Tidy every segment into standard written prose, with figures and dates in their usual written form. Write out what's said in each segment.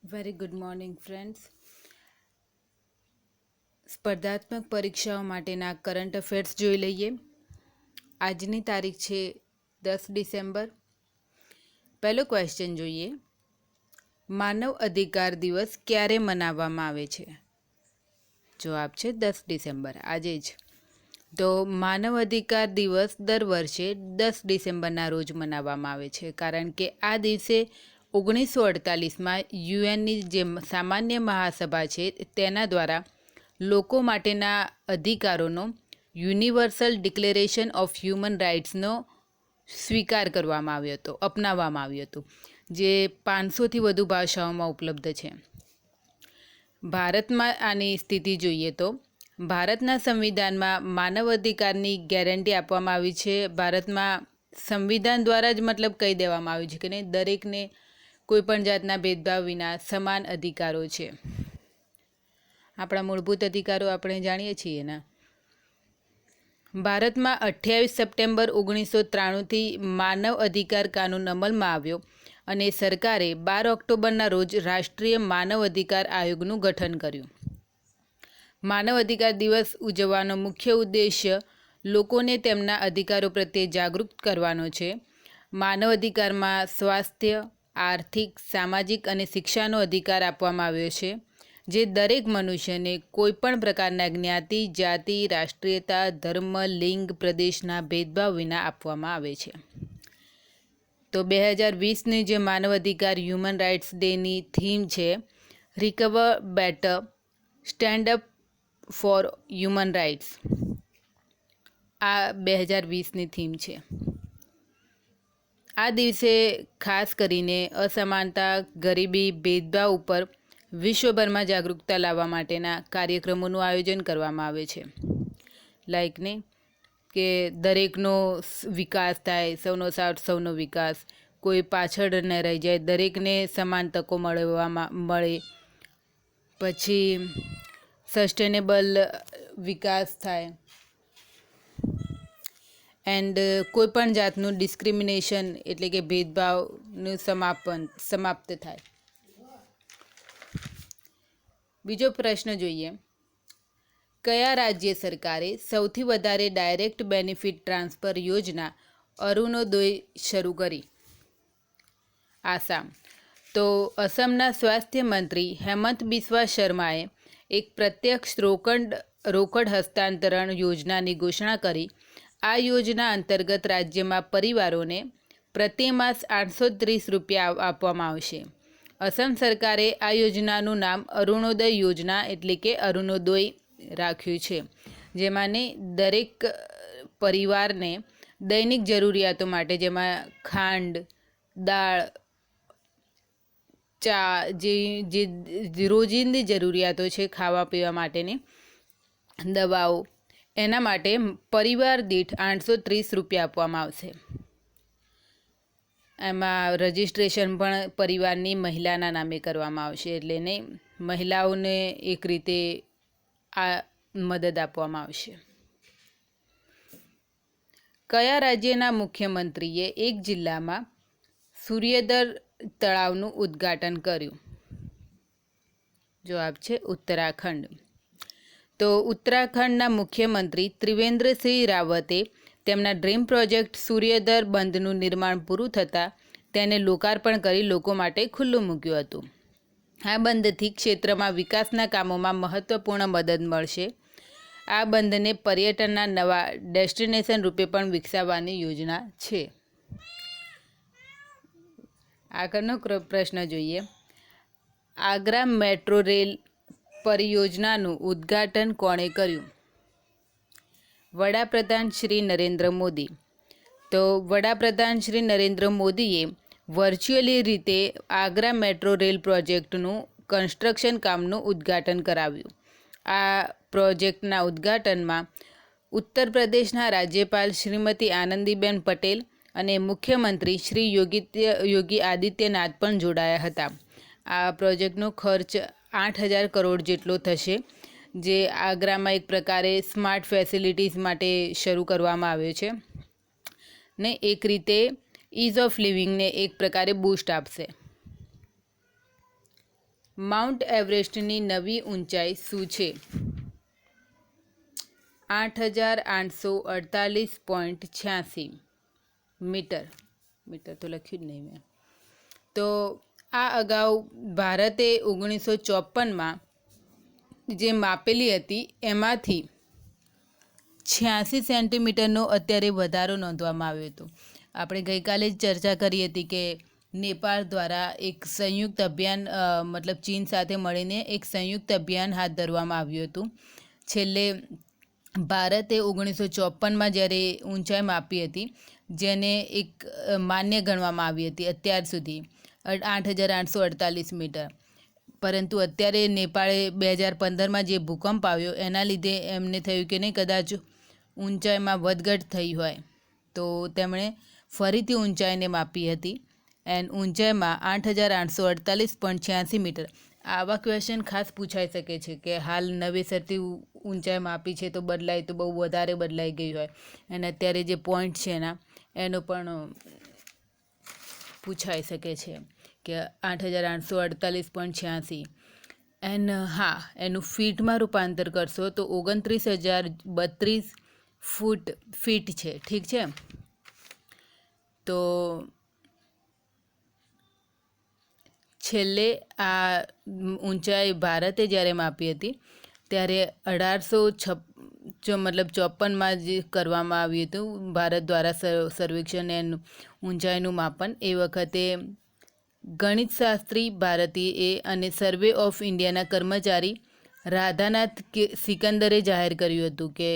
Very good morning friends. સ્પર્ધાત્મક પરીક્ષાઓ માટેના કરંટ અફેર્સ જોઈ લઈએ. આજની તારીખ છે 10 ડિસેમ્બર. પહેલો ક્વેશ્ચન જોઈએ. માનવ અધિકાર દિવસ ક્યારે મનાવવામાં આવે છે? જવાબ છે 10 ડિસેમ્બર, આજે જ. તો માનવ અધિકાર દિવસ દર વર્ષે 10 ડિસેમ્બરના રોજ મનાવવામાં આવે છે, કારણ કે આ દિવસે 1948માં યુએનની જે સામાન્ય મહાસભા છે તેના દ્વારા લોકો માટેના અધિકારોનો યુનિવર્સલ ડિક્લેરેશન ઓફ હ્યુમન રાઇટ્સનો સ્વીકાર કરવામાં આવ્યો હતો, અપનાવવામાં આવ્યો હતો, જે 500થી વધુ ભાષાઓમાં ઉપલબ્ધ છે. ભારતમાં આની સ્થિતિ જોઈએ તો ભારતના સંવિધાનમાં માનવ અધિકારની ગેરંટી આપવામાં આવી છે. ભારતમાં સંવિધાન દ્વારા જ મતલબ કહી દેવામાં આવ્યું છે કે નહીં, દરેકને કોઈપણ જાતના ભેદભાવ વિના સમાન અધિકારો છે. આપણા મૂળભૂત અધિકારો આપણે જાણીએ છીએ ને. ભારતમાં 28 સપ્ટેમ્બર 1993થી માનવ અધિકાર કાનૂન અમલમાં આવ્યો અને સરકારે 12 ઓક્ટોબરના રોજ રાષ્ટ્રીય માનવ અધિકાર આયોગનું ગઠન કર્યું. માનવ અધિકાર દિવસ ઉજવવાનો મુખ્ય ઉદ્દેશ્ય લોકોને તેમના અધિકારો પ્રત્યે જાગૃત કરવાનો છે. માનવ અધિકારમાં સ્વાસ્થ્ય, આર્થિક, સામાજિક અને શિક્ષાનો અધિકાર આપવામાં આવ્યો છે, જે દરેક મનુષ્યને કોઈપણ પ્રકારના જ્ઞાતિ, જાતિ, રાષ્ટ્રીયતા, ધર્મ, લિંગ, પ્રદેશના ભેદભાવ વિના આપવામાં આવે છે. તો 2020ની જે માનવ અધિકાર હ્યુમન રાઇટ્સ ડેની થીમ છે, recover better, stand up for human rights. આ 2020ની થીમ છે. આ દિવસે ખાસ કરીને અસમાનતા, ગરીબી, ભેદભાવ ઉપર વિશ્વભરમાં જાગૃતતા લાવવા માટેના કાર્યક્રમોનું આયોજન કરવામાં આવે છે. લાઈકને કે દરેકનો વિકાસ થાય, સૌનો સાથ સૌનો વિકાસ, કોઈ પાછળ ન રહી જાય, દરેકને સમાન તકો મળે. પછી સસ્ટેનેબલ વિકાસ થાય એન્ડ કોઈપણ જાતનું ડિસ્ક્રિમિનેશન એટલે કે ભેદભાવનું સમાપ્ત થાય. બીજો પ્રશ્ન જોઈએ. કયા રાજ્ય સરકારે સૌથી વધારે ડાયરેક્ટ બેનિફિટ ટ્રાન્સફર યોજના અરુણોદય શરૂ કરી? આસામ. તો અસમના સ્વાસ્થ્ય મંત્રી હેમંત બિસ્વા શર્માએ એક પ્રત્યક્ષ રોકડ હસ્તાંતરણ યોજનાની ઘોષણા કરી. આ યોજના અંતર્ગત રાજ્યમાં પરિવારોને પ્રતિ માસ 830 રૂપિયા આપવામાં આવશે. અસમ સરકારે આ યોજનાનું નામ અરુણોદય યોજના એટલે કે અરુણોદય રાખ્યું છે, જેમાંને દરેક પરિવારને દૈનિક જરૂરિયાતો માટે, જેમાં ખાંડ, દાળ, ચા, જે રોજિંદી જરૂરિયાતો છે ખાવા પીવા માટેની, દવાઓ, એના માટે પરિવાર દીઠ 830 રૂપિયા આપવામાં આવશે. એમાં રજિસ્ટ્રેશન પણ પરિવારની મહિલાના નામે કરવામાં આવશે, એટલે નહીં મહિલાઓને એક રીતે આ મદદ આપવામાં આવશે. કયા રાજ્યના મુખ્યમંત્રીએ એક જિલ્લામાં સૂર્યોદય તળાવનું ઉદ્ઘાટન કર્યું? જવાબ છે ઉત્તરાખંડ. તો ઉત્તરાખંડના મુખ્યમંત્રી ત્રિવેન્દ્રસિંહ રાવતે તેમના ડ્રીમ પ્રોજેક્ટ સૂર્યોદય બંધનું નિર્માણ પૂરું થતાં તેને લોકાર્પણ કરી લોકો માટે ખુલ્લું મૂક્યું હતું. આ બંધથી ક્ષેત્રમાં વિકાસના કામોમાં મહત્વપૂર્ણ મદદ મળશે. આ બંધને પર્યટનના નવા ડેસ્ટિનેશન રૂપે પણ વિકસાવવાની યોજના છે. આગળનો પ્રશ્ન જોઈએ. આગ્રા મેટ્રો રેલ પરિયોજનાનું ઉદ્ઘાટન કોણે કર્યું? વડાપ્રધાન શ્રી નરેન્દ્ર મોદી. તો વડાપ્રધાન શ્રી નરેન્દ્ર મોદીએ વર્ચ્યુઅલી રીતે આગ્રા મેટ્રો રેલ પ્રોજેક્ટનું કન્સ્ટ્રક્શન કામનું ઉદ્ઘાટન કરાવ્યું. આ પ્રોજેક્ટના ઉદ્ઘાટનમાં ઉત્તર પ્રદેશના રાજ્યપાલ શ્રીમતી આનંદીબેન પટેલ અને મુખ્યમંત્રી શ્રી યોગી આદિત્યનાથ પણ જોડાયા હતા. આ પ્રોજેક્ટનો ખર્ચ 8,000 કરોડ જેટલો થશે, જે આગ્રામાં એક પ્રકારે સ્માર્ટ ફેસિલિટીઝ માટે શરૂ કરવામાં આવ્યો છે ને એક રીતે ઇઝ ઓફ લિવિંગને એક પ્રકારે બૂસ્ટ આપશે. માઉન્ટ એવરેસ્ટની નવી ઊંચાઈ શું છે? 8,848.86 મીટર. મીટર તો લખ્યું જ નહીં મેં. તો આ અગાઉ ભારતે 1954માં જે માપેલી હતી એમાંથી 86 સેન્ટીમીટરનો અત્યારે વધારો નોંધવામાં આવ્યો હતો. આપણે ગઈકાલે જ ચર્ચા કરી હતી કે નેપાળ દ્વારા એક સંયુક્ત અભિયાન મતલબ ચીન સાથે મળીને એક સંયુક્ત અભિયાન હાથ ધરવામાં આવ્યું હતું. છેલ્લે ભારતે 1954માં જ્યારે ઊંચાઈ માપી હતી જેને એક માન્ય ગણવામાં આવી હતી અત્યાર સુધી 8,848 મીટર. પરંતુ અત્યારે નેપાળે 2015માં જે ભૂકંપ આવ્યો એના લીધે એમને થયું કે નહીં કદાચ ઊંચાઈમાં વધઘટ થઈ હોય તો તેમણે ફરીથી ઊંચાઈને માપી હતી એન્ડ ઊંચાઈમાં 8,848.86 મીટર. આવા ક્વેશ્ચન ખાસ પૂછાઈ શકે છે કે હાલ નવેસરથી ઊંચાઈ માપી છે તો બદલાય તો બહુ વધારે બદલાઈ ગઈ હોય અને અત્યારે જે પોઈન્ટ છે એનો પણ પૂછાઈ શકે છે કે 8,848.86 એન્ડ હા એનું ફીટમાં રૂપાંતર કરશો તો 29,032 ફીટ છે. ઠીક છે. તો છેલ્લે આ ઊંચાઈ ભારતે જ્યારે માપી હતી ત્યારે 1854માં જે કરવામાં આવ્યું હતું ભારત દ્વારા સર્વેક્ષણ એનું ઊંચાઈનું માપન. એ વખતે ગણિતશાસ્ત્રી ભારતીએ અને સર્વે ઓફ ઇન્ડિયાના કર્મચારી રાધાનાથ સિકંદરે જાહેર કર્યું હતું કે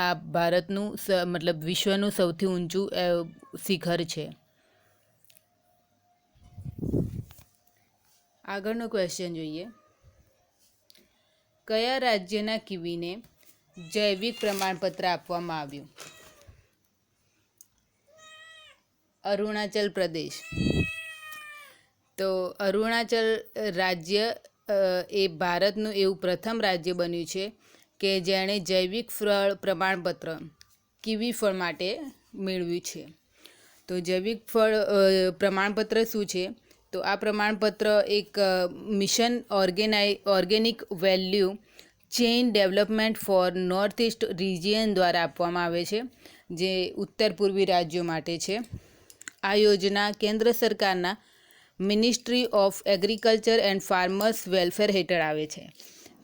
આ ભારતનું મતલબ વિશ્વનું સૌથી ઊંચું શિખર છે. આગળનો ક્વેશ્ચન જોઈએ. કયા રાજ્યના કિવીને જૈવિક પ્રમાણપત્ર આપવામાં આવ્યું? અરુણાચલ પ્રદેશ. તો અરુણાચલ રાજ્ય એ ભારતનું એવું પ્રથમ રાજ્ય બન્યું છે કે જેણે જૈવિક ફળ પ્રમાણપત્ર કીવી ફળ માટે મેળવ્યું છે. તો જૈવિક ફળ પ્રમાણપત્ર શું છે? તો આ પ્રમાણપત્ર એક mission organic value chain development for north east region દ્વારા આપવામાં આવે છે જે ઉત્તર પૂર્વી રાજ્યો માટે છે. આ યોજના કેન્દ્ર સરકારના ministry of agriculture and farmers welfare હેઠળ આવે છે.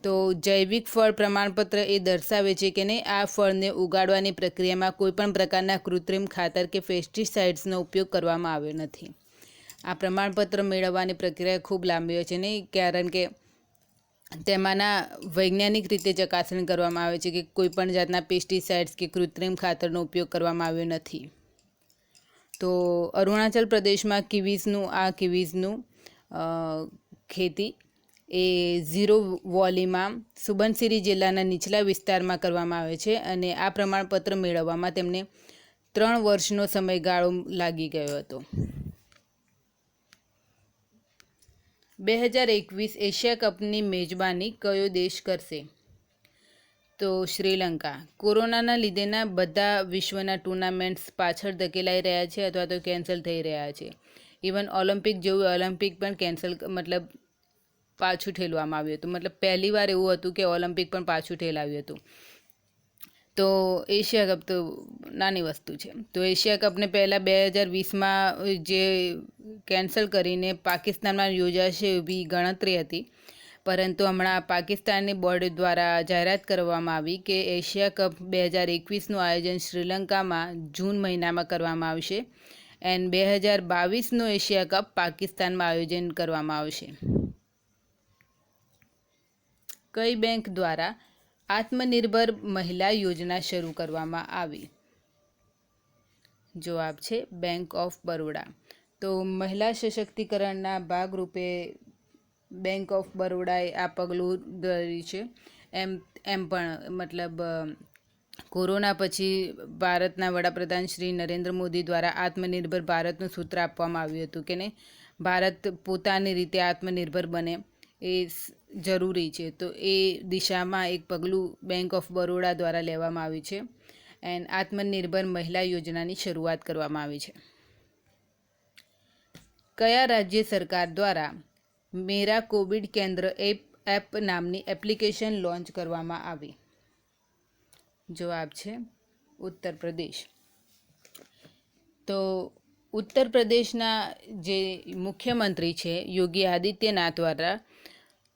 તો જૈવિક ફળ પ્રમાણપત્ર એ દર્શાવે છે કે નહીં આ ફળને ઉગાડવાની પ્રક્રિયામાં કોઈપણ પ્રકારના કૃત્રિમ ખાતર કે પેસ્ટિસાઇડ્સનો ઉપયોગ કરવામાં આવ્યો નથી. આ પ્રમાણપત્ર મેળવવાની પ્રક્રિયા ખૂબ લાંબી હોય છે નહીં કારણ કે તેમાંના વૈજ્ઞાનિક રીતે ચકાસણી કરવામાં આવે છે કે કોઈપણ જાતના પેસ્ટિસાઇડ્સ કે કૃત્રિમ ખાતરનો ઉપયોગ કરવામાં આવ્યો નથી. તો અરુણાચલ પ્રદેશમાં કિવીઝનું ખેતી એ ઝીરો વોલીમાં સુબનસિરી જિલ્લાના નીચલા વિસ્તારમાં કરવામાં આવે છે અને આ પ્રમાણપત્ર મેળવવામાં તેમને 3 વર્ષનો સમયગાળો લાગી ગયો હતો. 2021 એશિયા કપની મેજબાની કયો દેશ કરશે? તો શ્રીલંકા. કોરોનાના લીધેના બધા વિશ્વના ટુર્નામેન્ટ્સ પાછળ ધકેલાઈ રહ્યા છે અથવા તો કેન્સલ થઈ રહ્યા છે. ઇવન ઓલિમ્પિક જેવું ઓલિમ્પિક પણ મતલબ પાછું ઠેલવામાં આવ્યું હતું. મતલબ પહેલીવાર એવું હતું કે ઓલિમ્પિક પણ પાછું ઠેલાવ્યું હતું. તો એશિયા કપ તો નાની વસ્તુ છે. તો એશિયા કપને પહેલાં 2020માં જે કેન્સલ કરીને પાકિસ્તાનમાં યોજાશે એવી ગણતરી હતી. પરંતુ હમણાં પાકિસ્તાનની બોર્ડ દ્વારા જાહેરાત કરવામાં આવી કે એશિયા કપ 2021નું આયોજન શ્રીલંકામાં જૂન મહિનામાં કરવામાં આવશે એન્ડ 2022નું એશિયા કપ પાકિસ્તાનમાં આયોજન કરવામાં આવશે. કઈ બેંક દ્વારા આત્મનિર્ભર મહિલા યોજના શરૂ કરવામાં આવી? જવાબ છે બેંક ઓફ બરોડા. તો મહિલા સશક્તિકરણના ભાગરૂપે બેંક ઓફ બરોડાએ આ પગલું ધર્યું છે. એમ પણ મતલબ કોરોના પછી ભારતના વડાપ્રધાન શ્રી નરેન્દ્ર મોદી દ્વારા આત્મનિર્ભર ભારતનું સૂત્ર આપવામાં આવ્યું હતું કે નહીં ભારત પોતાની રીતે આત્મનિર્ભર બને એ જરૂરી છે. તો એ દિશામાં એક પગલું બેંક ઓફ બરોડા દ્વારા લેવામાં આવ્યું છે એન્ડ આત્મનિર્ભર મહિલા યોજનાની શરૂઆત કરવામાં આવી છે. કયા રાજ્ય સરકાર દ્વારા મેરા કોવિડ કેન્દ્ર એપ નામની એપ્લિકેશન લોન્ચ કરવામાં આવી? જવાબ છે ઉત્તર પ્રદેશ. તો ઉત્તર પ્રદેશના જે મુખ્યમંત્રી છે યોગી આદિત્યનાથ દ્વારા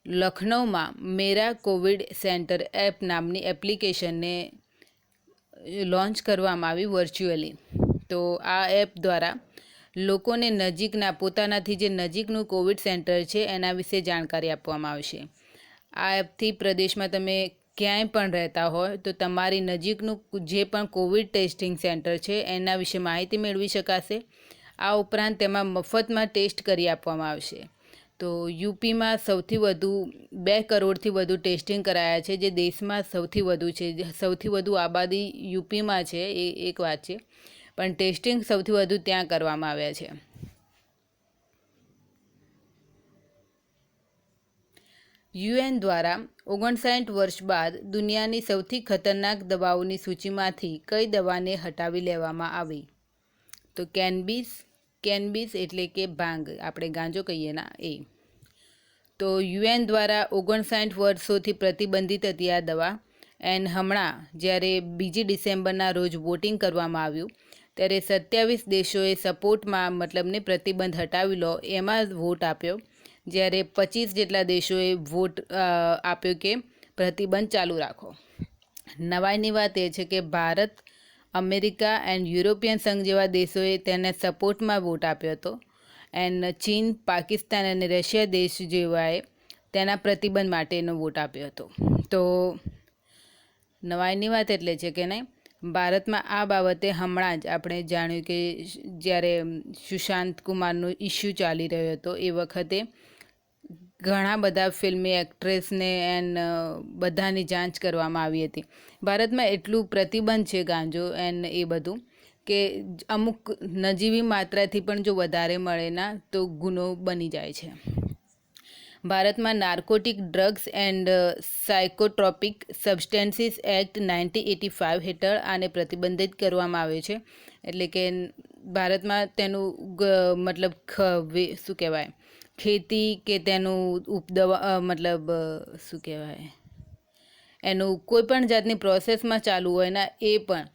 લખનૌમાં મેરા કોવિડ સેન્ટર એપ નામની એપ્લિકેશનને લોન્ચ કરવામાં આવી વર્ચ્યુઅલી. તો આ એપ દ્વારા લોકોને નજીકના પોતાનાથી જે નજીકનું કોવિડ સેન્ટર છે એના વિશે જાણકારી આપવામાં આવશે. આ એપથી પ્રદેશમાં તમે ક્યાંય પણ રહેતા હોય તો તમારી નજીકનું જે પણ કોવિડ ટેસ્ટિંગ સેન્ટર છે એના વિશે માહિતી મેળવી શકાશે. આ ઉપરાંત તેમાં મફતમાં ટેસ્ટ કરી આપવામાં આવશે. તો યુપીમાં સૌથી વધુ 2 કરોડથી વધુ ટેસ્ટિંગ કરાયા છે, જે દેશમાં સૌથી વધુ છે. સૌથી વધુ આબાદી યુપીમાં છે એ એક વાત છે, પણ ટેસ્ટિંગ સૌથી વધુ ત્યાં કરવામાં આવ્યા છે. યુએન દ્વારા 59 વર્ષ બાદ દુનિયાની સૌથી ખતરનાક દવાઓની સૂચિમાંથી કઈ દવાને હટાવી લેવામાં આવી? તો કેનબિસ એટલે કે ભાંગ, આપણે ગાંજો કહીએ ના એ. તો યુએન દ્વારા 59 વર્ષોથી પ્રતિબંધિત હતી આ દવા. હમણાં જ્યારે 2 ડિસેમ્બરના રોજ વોટિંગ કરવામાં આવ્યું ત્યારે 27 દેશોએ સપોર્ટમાં મતલબને પ્રતિબંધ હટાવી લો એમાં વોટ આપ્યો, જ્યારે 25 જેટલા દેશોએ વોટ આપ્યો કે પ્રતિબંધ ચાલુ રાખો. નવાઈની વાત એ છે કે ભારત, અમેરિકા એન્ડ યુરોપિયન સંઘ જેવા દેશોએ તેના સપોર્ટમાં વોટ આપ્યો હતો. ચીન, પાકિસ્તાન અને રશિયા દેશ જેવાએ તેના પ્રતિબંધ માટેનો વોટ આપ્યો હતો. તો નવાઈની વાત એટલે છે કે નહીં, ભારતમાં આ બાબતે હમણાં જ આપણે જાણ્યું કે જ્યારે સુશાંત કુમારનો ઇસ્યુ ચાલી રહ્યો હતો એ વખતે ઘણા બધા ફિલ્મી એક્ટ્રેસને બધાની જાંચ કરવામાં આવી હતી. ભારતમાં એટલું પ્રતિબંધ છે ગાંજો એ બધું કે અમુક નજીવી માત્રાથી પણ જો વધારે મળે ના તો ગુનો બની જાય છે. ભારતમાં narcotic drugs and psychotropic substances act 1985 હેઠળ આને પ્રતિબંધિત કરવામાં આવે છે. એટલે કે ભારતમાં તેનું મતલબ શું કહેવાય, ખેતી કે તેનું શું કહેવાય, એનું કોઈ પણ જાતની પ્રોસેસમાં ચાલુ હોય ને એ પણ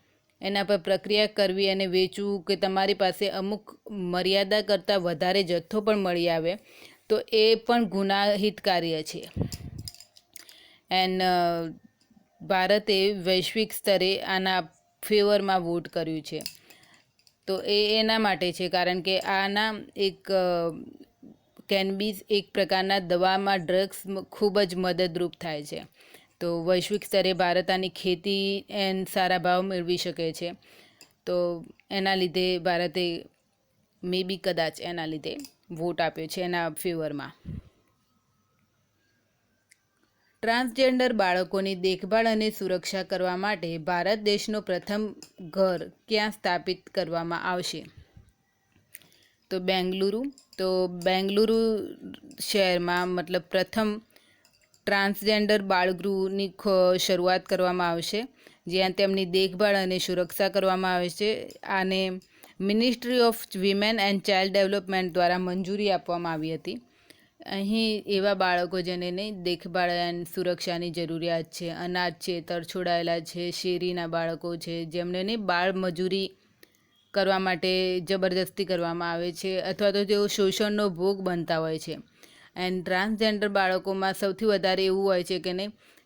એના પર પ્રક્રિયા કરવી અને વેચવું કે તમારી પાસે અમુક મર્યાદા કરતાં વધારે જથ્થો પણ મળી આવે તો એ પણ ગુનાહિત કાર્ય છે. ભારતે વૈશ્વિક સ્તરે આના ફેવરમાં વોટ કર્યું છે. તો એના માટે છે કારણ કે આના કેનબિસ એક પ્રકારના દવામાં ડ્રગ્સ ખૂબ જ મદદરૂપ થાય છે. તો વૈશ્વિક સ્તરે ભારત આની ખેતી સારા ભાવ મેળવી શકે છે. તો એના લીધે ભારતે કદાચ એના લીધે વોટ આપ્યો છે એના ફેવરમાં. ટ્રાન્સજેન્ડર બાળકોની દેખભાળ અને સુરક્ષા કરવા માટે ભારત દેશનો પ્રથમ ઘર ક્યાં સ્થાપિત કરવામાં આવશે? તો બેંગલુરુ શહેરમાં મતલબ પ્રથમ ટ્રાન્સજેન્ડર બાળગૃહની શરૂઆત કરવામાં આવશે, જ્યાં તેમની દેખભાળ અને સુરક્ષા કરવામાં આવે છે. આને ministry of women and child development દ્વારા મંજૂરી આપવામાં આવી હતી. અહીં એવા બાળકો જેને દેખભાળ અને સુરક્ષાની જરૂરિયાત છે, અનાથ છે, તરછોડાયેલા છે, શેરીના બાળકો છે, જેમને બાળ મજૂરી કરવા માટે જબરદસ્તી કરવામાં આવે છે અથવા તો તેઓ શોષણનો ભોગ બનતા હોય છે. ટ્રાન્સજેન્ડર બાળકોમાં સૌથી વધારે એવું હોય છે કે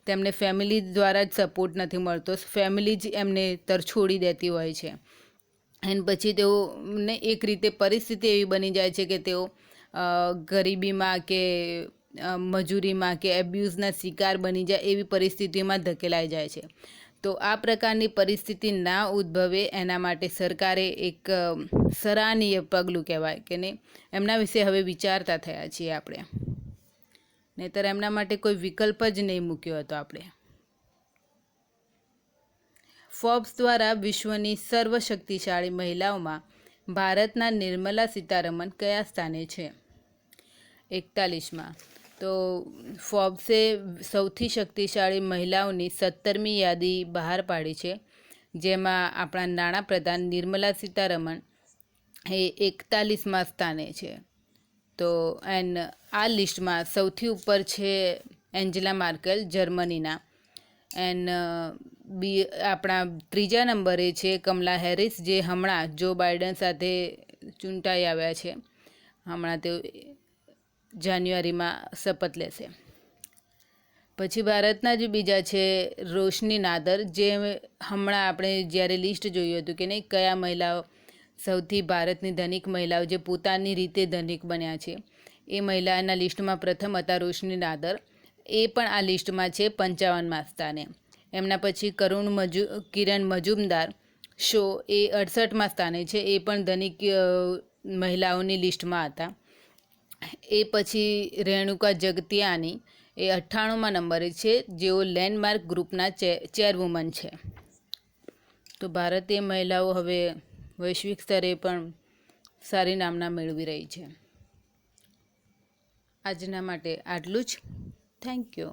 તેમને ફેમિલી દ્વારા જ સપોર્ટ નથી મળતો, ફેમિલી જ એમને તરછોડી દેતી હોય છે. પછી તેઓને એક રીતે પરિસ્થિતિ એવી બની જાય છે કે તેઓ ગરીબીમાં કે મજૂરીમાં કે એબ્યુઝના શિકાર બની જાય એવી પરિસ્થિતિમાં ધકેલાઈ જાય છે. તો આ પ્રકારની પરિસ્થિતિ ના ઉદ્ભવે એના માટે સરકારે એક સરાહનીય પગલું કહેવાય કે એમના વિશે હવે વિચારતા થયા છીએ આપણે, નહીંતર એમના માટે કોઈ વિકલ્પ જ નહીં મૂક્યો હતો આપણે. ફોર્બ્સ દ્વારા વિશ્વની સર્વશક્તિશાળી મહિલાઓમાં ભારતના નિર્મલા સીતારમણ કયા સ્થાને છે? 41માં. તો ફોર્બ્સે સૌથી શક્તિશાળી મહિલાઓની 17મી યાદી બહાર પાડી છે, જેમાં આપણા નાણાપ્રધાન નિર્મલા સીતારમણ એ 41મા સ્થાને છે. તો આ લિસ્ટમાં સૌથી ઉપર છે એન્જેલા માર્કેલ જર્મનીના. આપણા ત્રીજા નંબરે છે કમલા હેરિસ, જે હમણાં જો બાઇડન સાથે ચૂંટાઈ આવ્યા છે. હમણાં તેઓ જાન્યુઆરીમાં શપથ લેશે. પછી ભારતના જે બીજા છે રોશની નાદર, જે હમણાં આપણે જ્યારે લિસ્ટ જોયું હતું કે નહીં કયા મહિલાઓ સૌથી ભારતની ધનિક મહિલાઓ જે પોતાની રીતે ધનિક બન્યા છે, એ મહિલાના લિસ્ટમાં પ્રથમ હતા રોશની નાદર. એ પણ આ લિસ્ટમાં છે 55મા સ્થાને. એમના પછી કિરણ મજુમદાર શો એ 68મા સ્થાને છે, એ પણ ધનિક મહિલાઓની લિસ્ટમાં હતા. એ પછી રેણુકા જગતિયાની એ 98મા નંબરે છે, જેઓ લેન્ડમાર્ક ગ્રુપના ચેરવુમન છે. તો ભારતીય મહિલાઓ હવે વૈશ્વિક સ્તરે પણ સારી નામના મેળવી રહી છે. આજના માટે આટલું જ. Thank you.